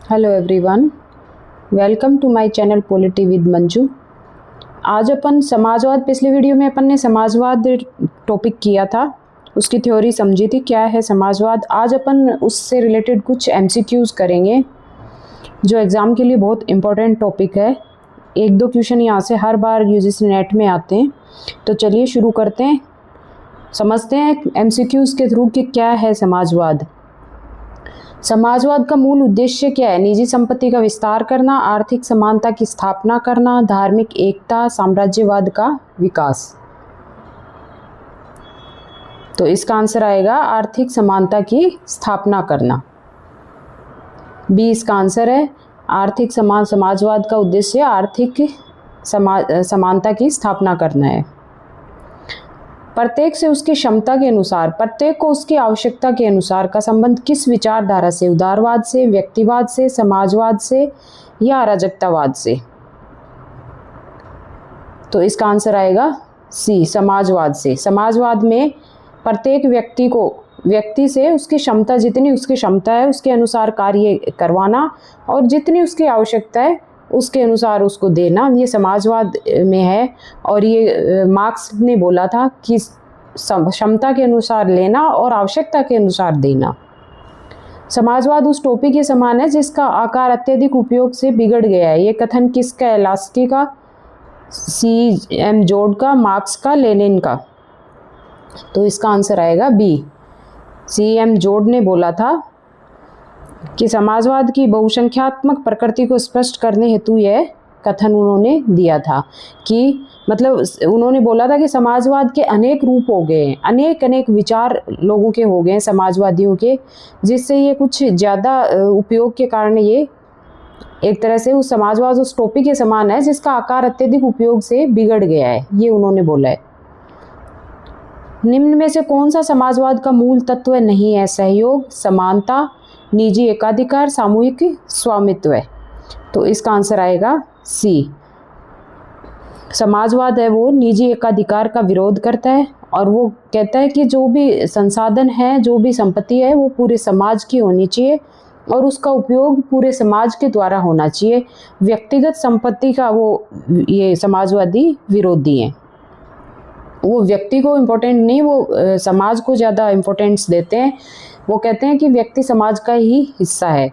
Hello everyone, welcome to my channel polity with Manju. आज अपन समाजवाद, पिछले वीडियो में अपन ने समाजवाद टॉपिक किया था, उसकी थ्योरी समझी थी क्या है समाजवाद। आज अपन उससे रिलेटेड कुछ एमसीक्यूज़ करेंगे जो एग्ज़ाम के लिए बहुत इम्पोर्टेंट टॉपिक है। एक दो क्वेश्चन यहाँ से हर बार यूजीसी नेट में आते हैं। तो चलिए शुरू करते हैं, समझते हैं एमसीक्यूज़ के थ्रू कि क्या है समाजवाद। समाजवाद का मूल उद्देश्य क्या है? निजी संपत्ति का विस्तार करना, आर्थिक समानता की स्थापना करना, धार्मिक एकता, साम्राज्यवाद का विकास। तो इसका आंसर आएगा आर्थिक समानता की स्थापना करना। बी इसका आंसर है। आर्थिक समाजवाद का उद्देश्य आर्थिक समानता की स्थापना करना है। प्रत्येक से उसकी क्षमता के अनुसार, प्रत्येक को उसकी आवश्यकता के अनुसार का संबंध किस विचारधारा से? उदारवाद से, व्यक्तिवाद से, समाजवाद से या अराजकतावाद से? तो इसका आंसर आएगा सी, समाजवाद से। समाजवाद में प्रत्येक व्यक्ति से उसकी क्षमता, जितनी उसकी क्षमता है उसके अनुसार कार्य करवाना और जितनी उसकी आवश्यकता है उसके अनुसार उसको देना, ये समाजवाद में है। और ये मार्क्स ने बोला था कि क्षमता के अनुसार लेना और आवश्यकता के अनुसार देना। समाजवाद उस टोपी के समान है जिसका आकार अत्यधिक उपयोग से बिगड़ गया है। ये कथन किसका है? लास्की का, CM जोड का, मार्क्स का, लेनिन का? तो इसका आंसर आएगा बी, CM जोड ने बोला था कि समाजवाद की बहुसंख्यात्मक प्रकृति को स्पष्ट करने हेतु यह कथन उन्होंने दिया था। कि मतलब उन्होंने बोला था कि समाजवाद के अनेक रूप हो गए हैं, अनेक विचार लोगों के हो गए हैं समाजवादियों के, जिससे ये कुछ ज़्यादा उपयोग के कारण ये एक तरह से उस समाजवाद उस टोपी के समान है जिसका आकार अत्यधिक उपयोग से बिगड़ गया है, ये उन्होंने बोला है। निम्न में से कौन सा समाजवाद का मूल तत्व नहीं है? सहयोग, समानता, निजी एकाधिकार, सामूहिक स्वामित्व है? तो इसका आंसर आएगा सी। समाजवाद है वो निजी एकाधिकार का विरोध करता है और वो कहता है कि जो भी संसाधन है, जो भी संपत्ति है वो पूरे समाज की होनी चाहिए और उसका उपयोग पूरे समाज के द्वारा होना चाहिए। व्यक्तिगत संपत्ति का ये समाजवादी विरोधी हैं। वो व्यक्ति को इम्पोर्टेंट नहीं, वो समाज को ज़्यादा इम्पोर्टेंस देते हैं। वो कहते हैं कि व्यक्ति समाज का ही हिस्सा है।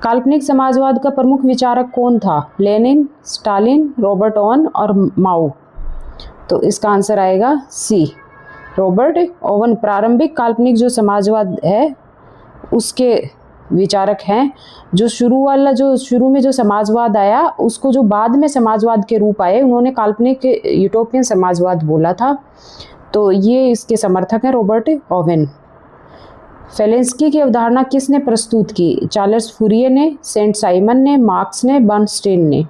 काल्पनिक समाजवाद का प्रमुख विचारक कौन था? लेनिन, स्टालिन, रॉबर्ट ओवन और माओ? तो इसका आंसर आएगा सी, रॉबर्ट ओवन प्रारंभिक काल्पनिक जो समाजवाद है उसके विचारक हैं। जो शुरू में जो समाजवाद आया उसको जो बाद में समाजवाद के रूप आए उन्होंने काल्पनिक यूटोपियन समाजवाद बोला था। तो ये इसके समर्थक हैं रॉबर्ट ओवन। फेलिंस्की की अवधारणा किसने प्रस्तुत की? चार्ल्स फूरिये ने, सेंट साइमन ने, मार्क्स ने, बर्नस्टीन ने?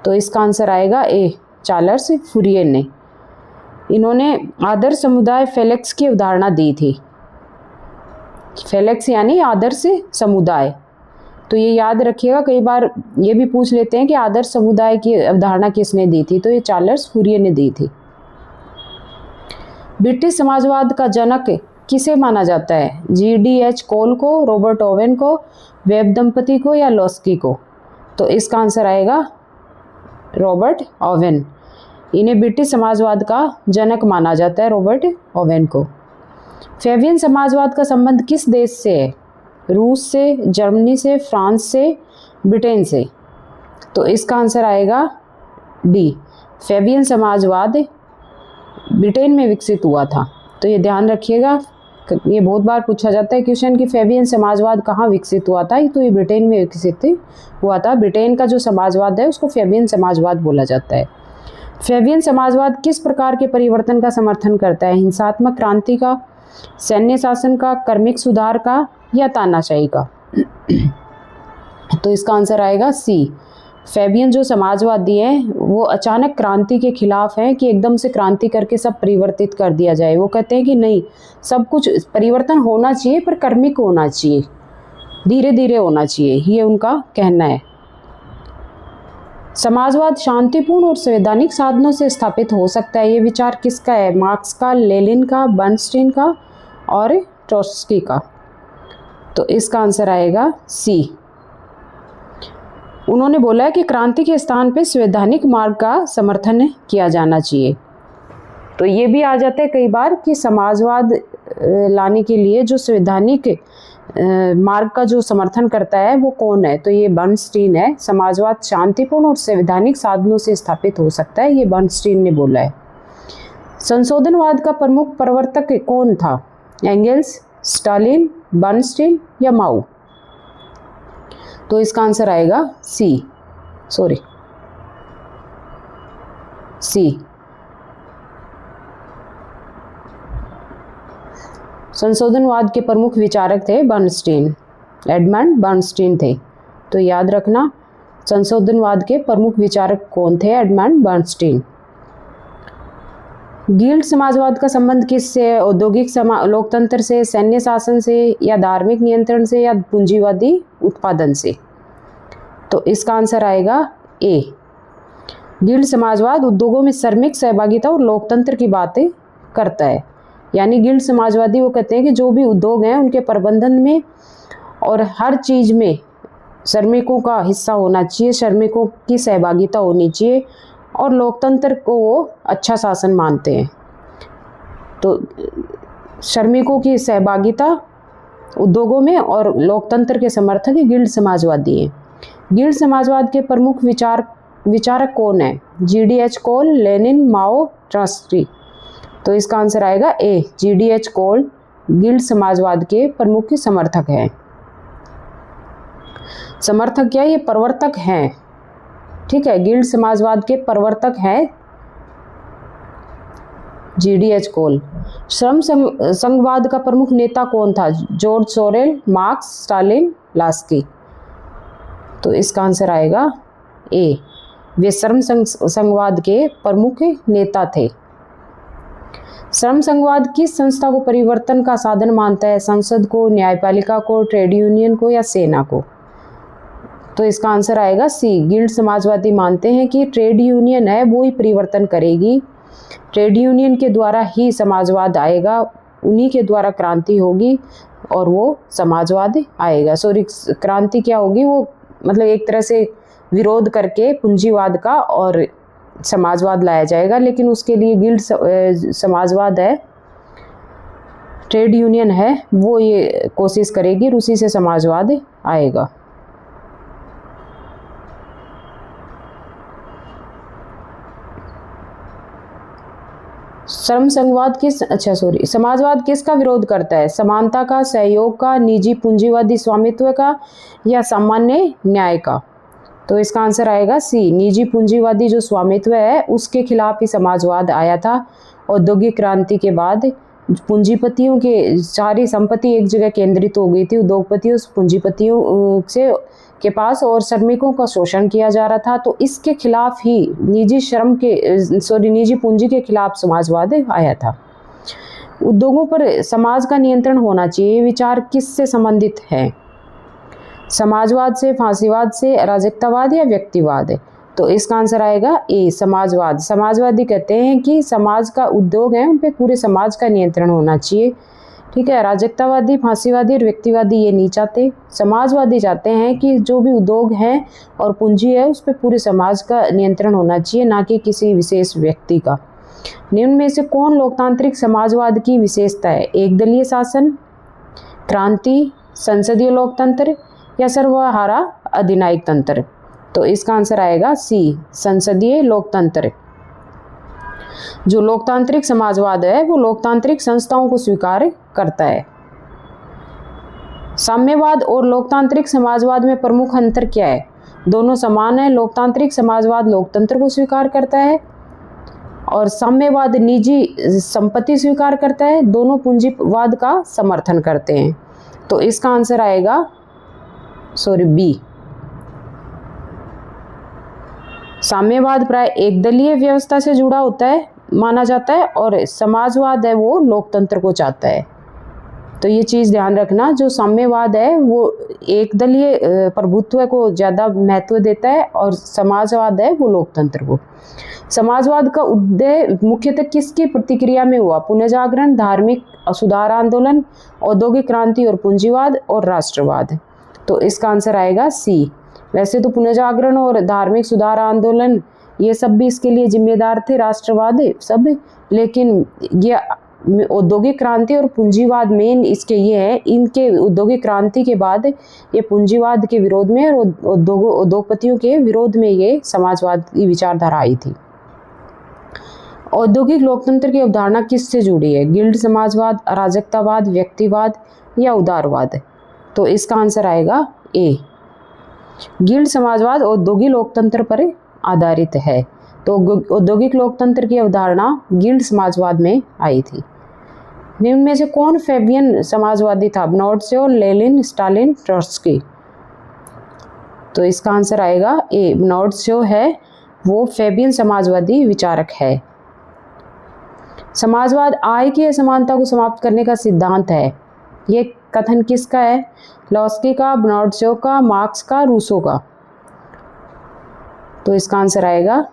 तो इसका आंसर आएगा ए, चार्ल्स फूरिये ने। इन्होंने आदर्श समुदाय फेलिक्स की अवधारणा दी थी। फेलिक्स यानी आदर्श समुदाय। तो ये याद रखिएगा, कई बार ये भी पूछ लेते हैं कि आदर्श समुदाय की अवधारणा किसने दी थी? तो ये चार्ल्स फूरिये ने दी थी। ब्रिटिश समाजवाद का जनक किसे माना जाता है? GDH कोल को, रॉबर्ट ओवन को, वेब दंपति को या लॉस्की को? तो इसका आंसर आएगा रॉबर्ट ओवन। इन्हें ब्रिटिश समाजवाद का जनक माना जाता है, रॉबर्ट ओवन को। फैबियन समाजवाद का संबंध किस देश से है? रूस से, जर्मनी से, फ्रांस से, ब्रिटेन से? तो इसका आंसर आएगा डी, फैबियन समाजवाद ब्रिटेन में विकसित हुआ था। तो ये ध्यान रखिएगा, ये बहुत बार पूछा जाता है क्वेश्चन कि फैबियन समाजवाद कहाँ विकसित हुआ था? तो ये ब्रिटेन में विकसित हुआ था। ब्रिटेन का जो समाजवाद है उसको फैबियन समाजवाद बोला जाता है। फैबियन समाजवाद किस प्रकार के परिवर्तन का समर्थन करता है? हिंसात्मक क्रांति का, सैन्य शासन का, कर्मिक सुधार का या तानाशाही का? तो इसका आंसर आएगा सी। फैबियन जो समाजवादी हैं वो अचानक क्रांति के खिलाफ हैं कि एकदम से क्रांति करके सब परिवर्तित कर दिया जाए। वो कहते हैं कि नहीं, सब कुछ परिवर्तन होना चाहिए पर कर्मिक होना चाहिए, धीरे धीरे होना चाहिए, ये उनका कहना है। समाजवाद शांतिपूर्ण और संवैधानिक साधनों से स्थापित हो सकता है, ये विचार किसका है? मार्क्स का, लेनिन का, बर्नस्टीन का और ट्रोट्स्की का? तो इसका आंसर आएगा सी, उन्होंने बोला है कि क्रांति के स्थान पे संवैधानिक मार्ग का समर्थन किया जाना चाहिए। तो ये भी आ जाता है कई बार कि समाजवाद लाने के लिए जो संवैधानिक मार्ग का जो समर्थन करता है वो कौन है, तो ये बर्नस्टीन है। समाजवाद शांतिपूर्ण और संवैधानिक साधनों से स्थापित हो सकता है, ये बर्नस्टीन ने बोला है। संशोधनवाद का प्रमुख प्रवर्तक कौन था, एंगेल्स, स्टालिन, बर्नस्टीन या माओ? तो इसका आंसर आएगा सी। संशोधनवाद के प्रमुख विचारक थे बर्नस्टीन, एडमंड बर्नस्टीन थे। तो याद रखना संशोधनवाद के प्रमुख विचारक कौन थे, एडमंड बर्नस्टीन। गिल्ड समाजवाद का संबंध किससे, औद्योगिक लोकतंत्र से, सैन्य शासन से या धार्मिक नियंत्रण से या पूंजीवादी उत्पादन से? तो इसका आंसर आएगा ए। गिल्ड समाजवाद उद्योगों में श्रमिक सहभागिता और लोकतंत्र की बातें करता है। यानी गिल्ड समाजवादी वो कहते हैं कि जो भी उद्योग हैं उनके प्रबंधन में और हर चीज़ में श्रमिकों का हिस्सा होना चाहिए, श्रमिकों की सहभागिता होनी चाहिए और लोकतंत्र को वो अच्छा शासन मानते हैं। तो श्रमिकों की सहभागिता उद्योगों में और लोकतंत्र के समर्थक गिल्ड समाजवादी हैं। गिल्ड समाजवाद के प्रमुख विचारक कौन है, GDH कोल, लेनिन, माओ, ट्रॉट्स्की? तो इसका आंसर आएगा ए, GDH कोल गिल्ड समाजवाद के प्रमुख समर्थक हैं। समर्थक क्या, ये प्रवर्तक हैं, ठीक है, गिल्ड समाजवाद के प्रवर्तक हैं GDH कोल। श्रम संघवाद का प्रमुख नेता कौन था, George sorrel, marks, Stalin, Laski? तो इसका आंसर आएगा ए, वे श्रम संघवाद के प्रमुख नेता थे। श्रम संघवाद किस संस्था को परिवर्तन का साधन मानता है, संसद को, न्यायपालिका को, ट्रेड यूनियन को या सेना को? तो इसका आंसर आएगा सी। गिल्ड समाजवादी मानते हैं कि ट्रेड यूनियन है वो ही परिवर्तन करेगी, ट्रेड यूनियन के द्वारा ही समाजवाद आएगा, उन्हीं के द्वारा क्रांति होगी और वो समाजवाद आएगा। क्रांति क्या होगी, वो मतलब एक तरह से विरोध करके पूंजीवाद का और समाजवाद लाया जाएगा, लेकिन उसके लिए गिल्ड समाजवाद है, ट्रेड यूनियन है, वो ये कोशिश करेगी और उसी से समाजवाद आएगा। समाजवाद किसका विरोध करता है, समानता का, सहयोग का, निजी पूंजीवादी स्वामित्व का या सामान्य न्याय का? तो इसका आंसर आएगा सी, निजी पूंजीवादी जो स्वामित्व है उसके खिलाफ ही समाजवाद आया था। औद्योगिक क्रांति के बाद पूंजीपतियों के सारी संपत्ति एक जगह केंद्रित हो गई थी, उद्योगपतियों पूंजीपतियों से के पास, और श्रमिकों का शोषण किया जा रहा था। तो इसके खिलाफ ही निजी पूंजी के खिलाफ समाजवाद आया था। उद्योगों पर समाज का नियंत्रण होना चाहिए, विचार किससे संबंधित है, समाजवाद से, फांसीवाद से, अराजकतावाद या व्यक्तिवाद? तो इसका आंसर आएगा ए, समाजवाद। समाजवादी कहते हैं कि समाज का उद्योग है उन पे पूरे समाज का नियंत्रण होना चाहिए, ठीक है। अराजकतावादी, फांसीवादी और व्यक्तिवादी ये नहीं चाहते। समाजवादी चाहते हैं कि जो भी उद्योग हैं और पूंजी है उस पर पूरे समाज का नियंत्रण होना चाहिए, ना कि किसी विशेष व्यक्ति का। निम्न में से कौन लोकतांत्रिक समाजवाद की विशेषता है, एक दलीय शासन, क्रांति, संसदीय लोकतंत्र या सर्वहारा अधिनायक तंत्र? तो इसका आंसर आएगा सी, संसदीय लोकतंत्र। जो लोकतांत्रिक समाजवाद है वो लोकतांत्रिक संस्थाओं को स्वीकार करता है। साम्यवाद और लोकतांत्रिक समाजवाद में प्रमुख अंतर क्या है, दोनों समान है। लोकतांत्रिक समाजवाद लोकतंत्र को स्वीकार करता है और साम्यवाद निजी संपत्ति स्वीकार करता है, दोनों पूंजीवाद का समर्थन करते हैं। तो इसका आंसर आएगा बी। साम्यवाद प्राय एक दलीय व्यवस्था से जुड़ा होता है माना जाता है और समाजवाद है वो लोकतंत्र को चाहता है। तो ये चीज़ ध्यान रखना, जो साम्यवाद है वो एक दलीय प्रभुत्व को ज़्यादा महत्व देता है और समाजवाद है वो लोकतंत्र को। समाजवाद का उदय मुख्यतः किसकी प्रतिक्रिया में हुआ, पुनर्जागरण, धार्मिक सुधार आंदोलन, औद्योगिक क्रांति और पूंजीवाद और राष्ट्रवाद? तो इसका आंसर आएगा सी, वैसे तो पुनर्जागरण और धार्मिक सुधार आंदोलन ये सब भी इसके लिए जिम्मेदार थे, राष्ट्रवाद सब, लेकिन ये औद्योगिक क्रांति और पूंजीवाद मेन इसके ये है। इनके औद्योगिक क्रांति के बाद ये पूंजीवाद के विरोध में और उद्योगपतियों के विरोध में ये समाजवाद की विचारधारा आई थी। औद्योगिक लोकतंत्र की अवधारणा किससे जुड़ी है? गिल्ड समाजवाद, अराजकतावाद, व्यक्तिवाद या उदारवाद? तो इसका आंसर आएगा ए। गिल्ड समाजवाद औद्योगिक लोकतंत्र पर आधारित है। तो औद्योगिक लोकतंत्र की अवधारणा गिल्ड समाजवाद में आई थी। निम्न में से कौन फैबियन समाजवादी था? बनोट्स, लेनिन, स्टालिन, ट्रॉट्स्की? तो इसका आंसर आएगा ए। बनोट्स जो है वो फैबियन समाजवादी विचारक है। समाजवाद आय की असमानता को समाप्त करने का सिद्धांत है। ये कथन किसका है? लॉस्की का, बनोट्स का, मार्क्स का, रूसो का? तो इसका आंसर आएगा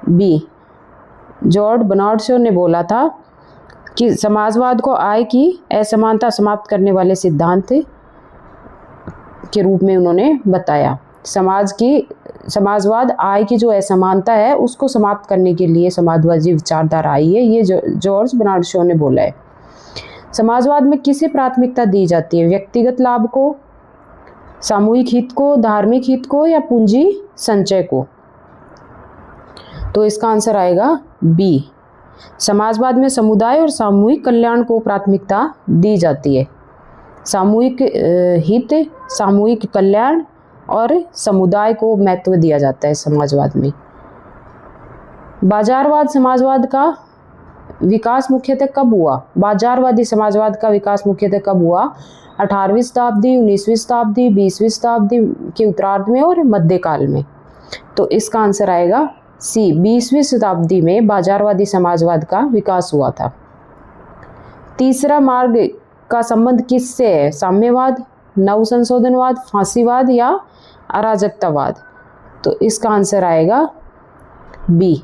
बी। जॉर्ज बनोट्स ने बोला था कि समाजवाद को आय की असमानता समाप्त करने वाले सिद्धांत के रूप में उन्होंने बताया। समाजवाद आय की जो असमानता है उसको समाप्त करने के लिए समाजवादी विचारधारा आई है, ये जॉर्ज बनोट्स ने बोला है। समाजवाद में किसे प्राथमिकता दी जाती है? व्यक्तिगत लाभ को, सामूहिक हित को, धार्मिक हित को या पूंजी संचय को? तो इसका आंसर आएगा बी। समाजवाद में समुदाय और सामूहिक कल्याण को प्राथमिकता दी जाती है। सामूहिक हित, सामूहिक कल्याण और समुदाय को महत्व दिया जाता है समाजवाद में। बाजारवाद समाजवाद का विकास मुख्यतः कब हुआ? बाजारवादी समाजवाद का विकास मुख्यतः कब हुआ? 18वीं शताब्दी, 19वीं शताब्दी, 20वीं शताब्दी के उत्तरार्ध में और मध्यकाल में? तो इसका आंसर आएगा सी। 20वीं शताब्दी में बाजारवादी समाजवाद का विकास हुआ था। तीसरा मार्ग का संबंध किससे है? साम्यवाद, नव संशोधनवाद, फांसीवाद या अराजकतावाद? तो इसका आंसर आएगा बी,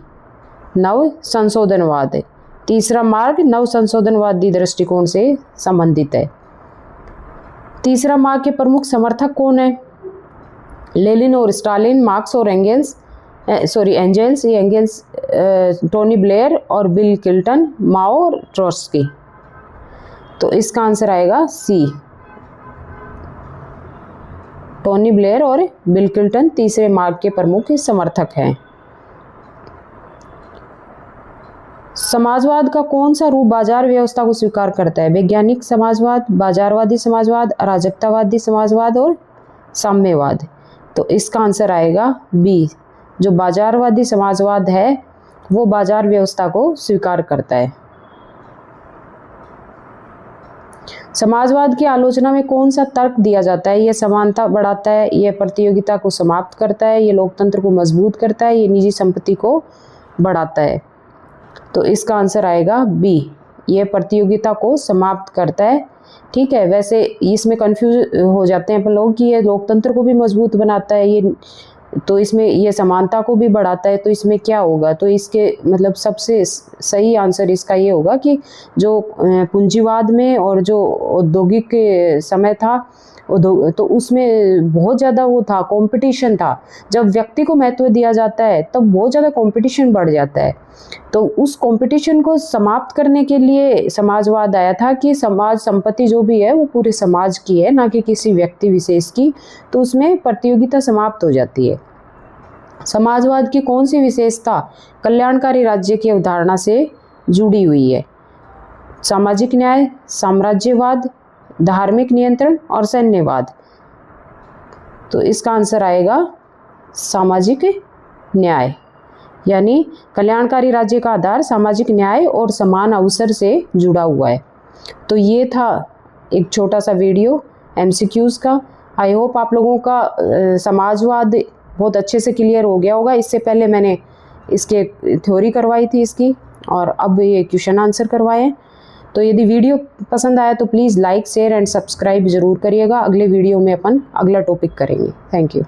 नव संशोधनवाद। तीसरा मार्ग नव संशोधनवादी दृष्टिकोण से संबंधित है। तीसरा मार्ग के प्रमुख समर्थक कौन है? लेनिन और स्टालिन, मार्क्स और एंगेल्स, एंगेल्स, टोनी ब्लेयर और बिल क्लिंटन, माओ और ट्रॉट्स्की? तो इसका आंसर आएगा सी, टोनी ब्लेयर और बिल क्लिंटन तीसरे मार्ग के प्रमुख समर्थक हैं। समाजवाद का कौन सा रूप बाजार व्यवस्था को स्वीकार करता है? वैज्ञानिक समाजवाद, बाजारवादी समाजवाद, अराजकतावादी समाजवाद और साम्यवाद? तो इसका आंसर आएगा बी। जो बाजारवादी समाजवाद है वो बाजार व्यवस्था को स्वीकार करता है। समाजवाद की आलोचना में कौन सा तर्क दिया जाता है? ये समानता बढ़ाता है, ये प्रतियोगिता को समाप्त करता है, ये लोकतंत्र को मजबूत करता है, ये निजी संपत्ति को बढ़ाता है? तो इसका आंसर आएगा बी, ये प्रतियोगिता को समाप्त करता है। ठीक है, वैसे इसमें कंफ्यूज हो जाते हैं अपन लोग कि ये लोकतंत्र को भी मजबूत बनाता है, ये तो इसमें ये समानता को भी बढ़ाता है, तो इसमें क्या होगा? तो इसके मतलब सबसे सही आंसर इसका ये होगा कि जो पूंजीवाद में और जो औद्योगिक समय था तो उसमें बहुत ज़्यादा वो था, कंपटीशन था। जब व्यक्ति को महत्व दिया जाता है तब बहुत ज़्यादा कंपटीशन बढ़ जाता है। तो उस कंपटीशन को समाप्त करने के लिए समाजवाद आया था कि समाज संपत्ति जो भी है वो पूरे समाज की है, ना कि किसी व्यक्ति विशेष की। तो उसमें प्रतियोगिता समाप्त हो जाती है। समाजवाद की कौन सी विशेषता कल्याणकारी राज्य की अवधारणा से जुड़ी हुई है? सामाजिक न्याय, साम्राज्यवाद, धार्मिक नियंत्रण और सैन्यवाद? तो इसका आंसर आएगा सामाजिक न्याय, यानी कल्याणकारी राज्य का आधार सामाजिक न्याय और समान अवसर से जुड़ा हुआ है। तो ये था एक छोटा सा वीडियो MCQs का। आई होप आप लोगों का समाजवाद बहुत अच्छे से क्लियर हो गया होगा। इससे पहले मैंने इसके थ्योरी करवाई थी इसकी, और अब ये क्वेश्चन आंसर करवाए हैं। तो यदि वीडियो पसंद आया तो please like, share and subscribe ज़रूर करिएगा। अगले वीडियो में अपन अगला टॉपिक करेंगे। Thank you.